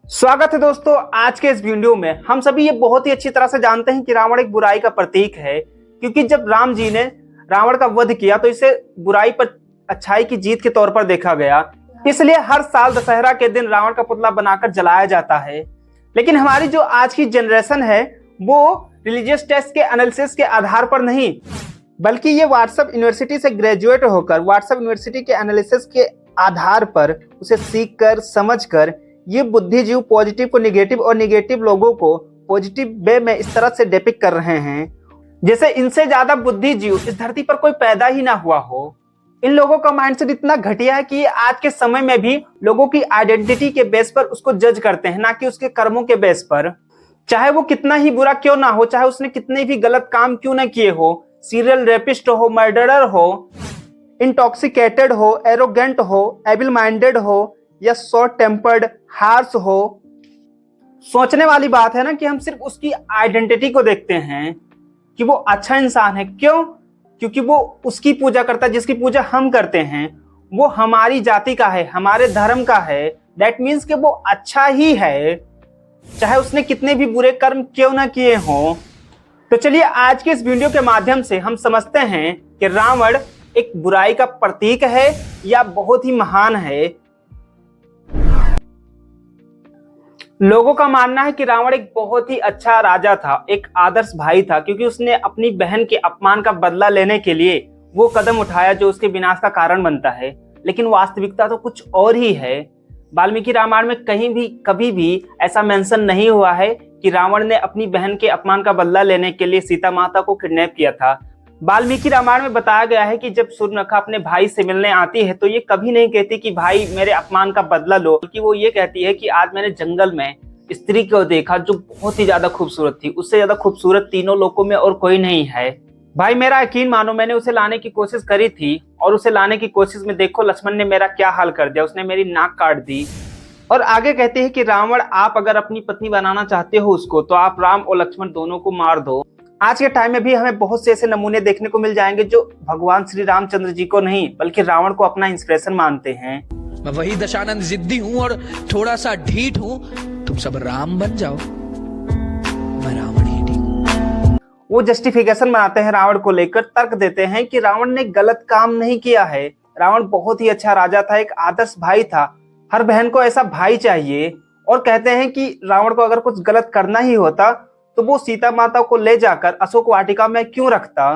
स्वागत है दोस्तों। आज के इस वीडियो में हम सभी ये बहुत ही अच्छी तरह से जानते हैं कि रावण एक बुराई का प्रतीक है, क्योंकि जब राम जी ने रावण का वध किया तो इसे बुराई पर अच्छाई की जीत के तौर पर देखा गया। इसलिए हर साल दशहरा के दिन रावण का पुतला बनाकर जलाया जाता है। लेकिन हमारी जो आज की जनरेशन है वो रिलीजियस टेक्स्ट के एनालिसिस के आधार पर नहीं, बल्कि ये व्हाट्सएप यूनिवर्सिटी से ग्रेजुएट होकर व्हाट्सएप यूनिवर्सिटी के एनालिसिस के आधार पर उसे सीख कर समझ कर ये बुद्धिजीव पॉजिटिव को निगेटिव और निगेटिव लोगों को पॉजिटिव वे में इस तरह से डिपिक्ट कर रहे हैं जैसे इनसे ज्यादा बुद्धिजीव इस धरती पर कोई पैदा ही ना हुआ हो। इन लोगों का माइंडसेट इतना घटिया है कि आज के समय में भी लोगों की आइडेंटिटी के बेस पर उसको जज करते हैं, ना कि उसके कर्मों के बेस पर। चाहे वो कितना ही बुरा क्यों ना हो, चाहे उसने कितने भी गलत काम क्यों ना किए हो, सीरियल रेपिस्ट हो, मर्डरर हो, इंटॉक्सिकेटेड हो, एरोगेंट हो, एविल माइंडेड हो या शॉर्ट टेम्पर्ड, हार्श हो। सोचने वाली बात है ना कि हम सिर्फ उसकी आइडेंटिटी को देखते हैं कि वो अच्छा इंसान है। क्यों? क्योंकि वो उसकी पूजा करता है जिसकी पूजा हम करते हैं। वो हमारी जाति का है, हमारे धर्म का है, दैट मीन्स कि वो अच्छा ही है, चाहे उसने कितने भी बुरे कर्म क्यों ना किए हों। तो चलिए आज के इस वीडियो के माध्यम से हम समझते हैं कि रावण एक बुराई का प्रतीक है या बहुत ही महान है। लोगों का मानना है कि रावण एक बहुत ही अच्छा राजा था, एक आदर्श भाई था, क्योंकि उसने अपनी बहन के अपमान का बदला लेने के लिए वो कदम उठाया जो उसके विनाश का कारण बनता है। लेकिन वास्तविकता तो कुछ और ही है। वाल्मीकि रामायण में कहीं भी कभी भी ऐसा मेंशन नहीं हुआ है कि रावण ने अपनी बहन के अपमान का बदला लेने के लिए सीता माता को किडनैप किया था। वाल्मीकि रामायण में बताया गया है कि जब सूर्पनखा अपने भाई से मिलने आती है तो ये कभी नहीं कहती कि भाई मेरे अपमान का बदला लो, बल्कि वो ये कहती है कि आज मैंने जंगल में स्त्री को देखा जो बहुत ही ज्यादा खूबसूरत थी, उससे ज्यादा खूबसूरत तीनों लोकों में और कोई नहीं है। भाई मेरा यकीन मानो, मैंने उसे लाने की कोशिश करी थी और उसे लाने की कोशिश में देखो लक्ष्मण ने मेरा क्या हाल कर दिया, उसने मेरी नाक काट दी। और आगे कहते हैं कि रावण आप अगर अपनी पत्नी बनाना चाहते हो उसको, तो आप राम और लक्ष्मण दोनों को मार दो। आज के टाइम में भी हमें बहुत से ऐसे नमूने देखने को मिल जाएंगे जो भगवान श्री रामचंद्र जी को नहीं बल्कि रावण को अपना इंस्पिरेशन मानते हैं। मैं वही दशानंद जिद्दी हूँ और थोड़ा सा ढीठ हूँ, तुम सब राम बन जाओ, मैं रावण ही ठीक हूँ। वो जस्टिफिकेशन बनाते हैं रावण को लेकर, तर्क देते हैं कि रावण ने गलत काम नहीं किया है, रावण बहुत ही अच्छा राजा था, एक आदर्श भाई था, हर बहन को ऐसा भाई चाहिए। और कहते हैं कि रावण को अगर कुछ गलत करना ही होता तो वो सीता माता को ले जाकर अशोक वाटिका में क्यों रखता।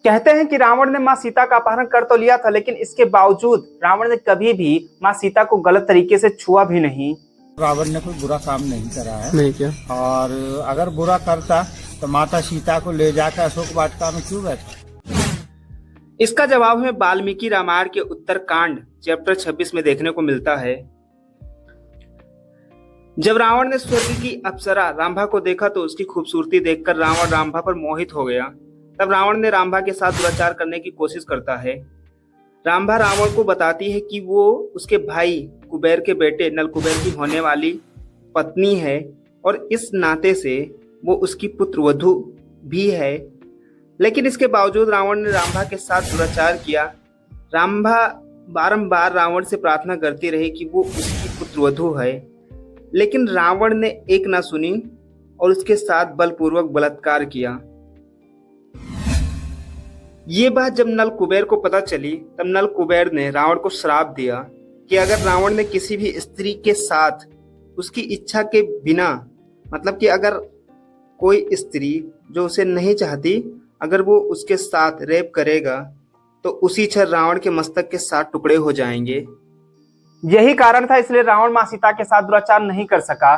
कहते हैं कि रावण ने माँ सीता का अपहरण कर तो लिया था, लेकिन इसके बावजूद रावण ने कभी भी माँ सीता को गलत तरीके से छुआ भी नहीं। रावण ने कोई बुरा काम नहीं करा है। नहीं क्या? और अगर बुरा करता तो माता सीता को ले जाकर अशोक वाटिका में क्यों बैठता? इसका जवाब हमें वाल्मीकि रामायण के उत्तरकांड चैप्टर 26 में देखने को मिलता है। जब रावण ने स्वर्ग की अप्सरा रांभा को देखा तो उसकी खूबसूरती देखकर रावण रांभा पर मोहित हो गया। तब रावण ने रांभा के साथ दुराचार करने की कोशिश करता है। रांभा रावण को बताती है कि वो उसके भाई कुबेर के बेटे नलकुबेर की होने वाली पत्नी है और इस नाते से वो उसकी पुत्रवधू भी है। लेकिन इसके बावजूद रावण ने रांभा के साथ दुराचार किया। रांभा बारंबार रावण से प्रार्थना करती रही कि वो उसकी पुत्रवधू है, लेकिन रावण ने एक ना सुनी और उसके साथ बलपूर्वक बलात्कार किया। ये बात जब नल कुबेर को पता चली तब नल कुबेर ने रावण को श्राप दिया कि अगर रावण ने किसी भी स्त्री के साथ उसकी इच्छा के बिना, मतलब कि अगर कोई स्त्री जो उसे नहीं चाहती अगर वो उसके साथ रेप करेगा तो उसी क्षण रावण के मस्तक के 7 टुकड़े हो जाएंगे। यही कारण था, इसलिए रावण माँ सीता के साथ दुराचार नहीं कर सका।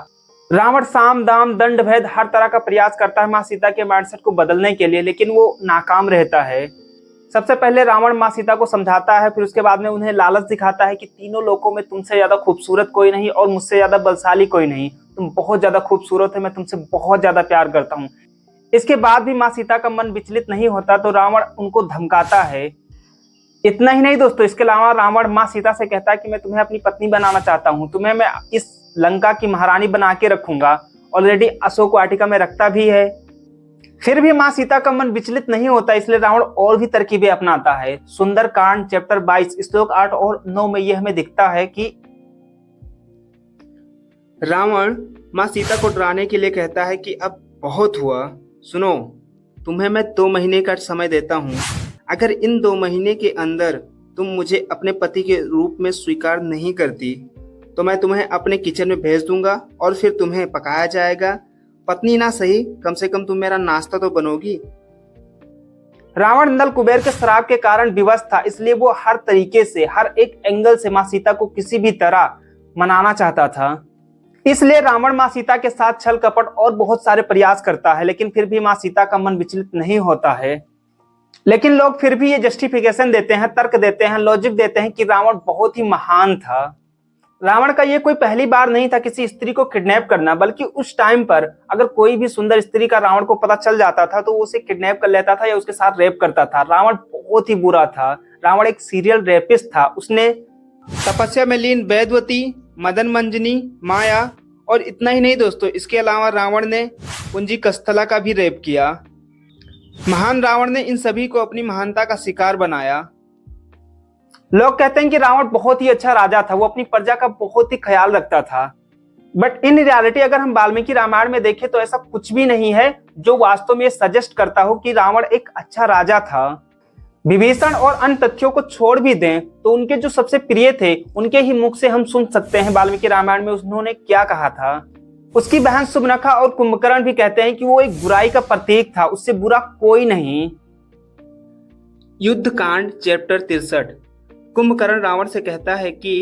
रावण साम दाम दंड भेद हर तरह का प्रयास करता है माँ सीता के माइंडसेट को बदलने के लिए, लेकिन वो नाकाम रहता है। सबसे पहले रावण माँ सीता को समझाता है, फिर उसके बाद में उन्हें लालच दिखाता है कि तीनों लोकों में तुमसे ज्यादा खूबसूरत कोई नहीं और मुझसे ज्यादा बलशाली कोई नहीं, तुम बहुत ज्यादा खूबसूरत है, मैं तुमसे बहुत ज्यादा प्यार करता हूँ। इसके बाद भी माँ सीता का मन विचलित नहीं होता तो रावण उनको धमकाता है। इतना ही नहीं दोस्तों, इसके अलावा रावण माँ सीता से कहता है कि मैं तुम्हें अपनी पत्नी बनाना चाहता हूँ, तुम्हें मैं इस लंका की महारानी बना के रखूंगा। ऑलरेडी अशोक वाटिका में रखता भी है। फिर भी माँ सीता का मन विचलित नहीं होता, इसलिए रावण और भी तरकीबें अपनाता है। सुंदरकांड चैप्टर 22 श्लोक 8 और 9 में यह हमें दिखता है कि रावण माँ सीता को डराने के लिए कहता है कि अब बहुत हुआ, सुनो, तुम्हें मैं 2 महीने का समय देता हूँ। अगर इन 2 महीने के अंदर तुम मुझे अपने पति के रूप में स्वीकार नहीं करती तो मैं तुम्हें अपने किचन में भेज दूंगा और फिर तुम्हें पकाया जाएगा। पत्नी ना सही, कम से कम तुम मेरा नाश्ता तो बनोगी। रावण नल कुबेर के श्राप के कारण विवश था, इसलिए वो हर तरीके से, हर एक एंगल से माँ सीता को किसी भी तरह मनाना चाहता था। इसलिए रावण माँ सीता के साथ छल कपट और बहुत सारे प्रयास करता है, लेकिन फिर भी माँ सीता का मन विचलित नहीं होता है। लेकिन लोग फिर भी ये जस्टिफिकेशन देते हैं, तर्क देते हैं, लॉजिक देते हैं कि रावण बहुत ही महान था। रावण का ये कोई पहली बार नहीं था किसी स्त्री को किडनैप करना, बल्कि उस टाइम पर अगर कोई भी सुंदर स्त्री का रावण को पता चल जाता था तो वो उसे किडनैप कर लेता था या उसके साथ रेप करता था। रावण बहुत ही बुरा था। रावण एक सीरियल रेपिस्ट था। उसने तपस्या में लीन वेदवती, मदन मंजनी, माया और इतना ही नहीं दोस्तों, इसके अलावा रावण ने कुंजी कस्थला का भी रेप किया। महान रावण ने इन सभी को अपनी महानता का शिकार बनाया। लोग कहते हैं कि रावण बहुत ही अच्छा राजा था, वो अपनी प्रजा का बहुत ही ख्याल रखता था। बट इन रियलिटी अगर हम वाल्मीकि रामायण में देखें तो ऐसा कुछ भी नहीं है जो वास्तव में सजेस्ट करता हो कि रावण एक अच्छा राजा था। विभीषण और अन्य तथ्यों को छोड़ भी दें तो उनके जो सबसे प्रिय थे उनके ही मुख से हम सुन सकते हैं वाल्मीकि रामायण में उन्होंने क्या कहा था। उसकी बहन सुबनखा और कुंभकर्ण भी कहते हैं कि वो एक बुराई का प्रतीक था, उससे बुरा कोई नहीं। युद्ध कांड चैप्टर 63। कुंभकर्ण रावण से कहता है कि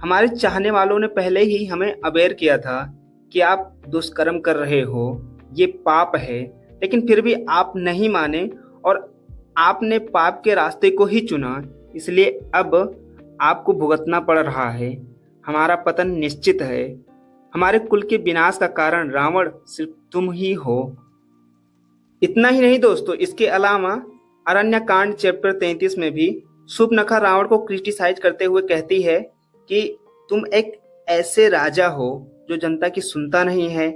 हमारे चाहने वालों ने पहले ही हमें अवेयर किया था कि आप दुष्कर्म कर रहे हो, ये पाप है, लेकिन फिर भी आप नहीं माने और आपने पाप के रास्ते को ही चुना, इसलिए अब आपको भुगतना पड़ रहा है। हमारा पतन निश्चित है। हमारे कुल के विनाश का कारण रावण सिर्फ तुम ही हो। इतना ही नहीं दोस्तों, इसके अलावा अरण्यकांड चैप्टर 33 में भी सुबनखा रावण को क्रिटिसाइज करते हुए कहती है कि तुम एक ऐसे राजा हो जो जनता की सुनता नहीं है,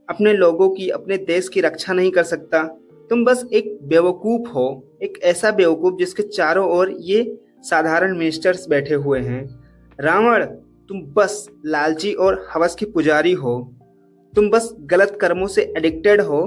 अपने लोगों की, अपने देश की रक्षा नहीं कर सकता। तुम बस एक बेवकूफ हो, एक ऐसा बेवकूफ जिसके चारों ओर ये साधारण मिनिस्टर्स बैठे हुए हैं। रावण, तुम बस लालची और हवस की पुजारी हो। तुम बस गलत कर्मों से एडिक्टेड हो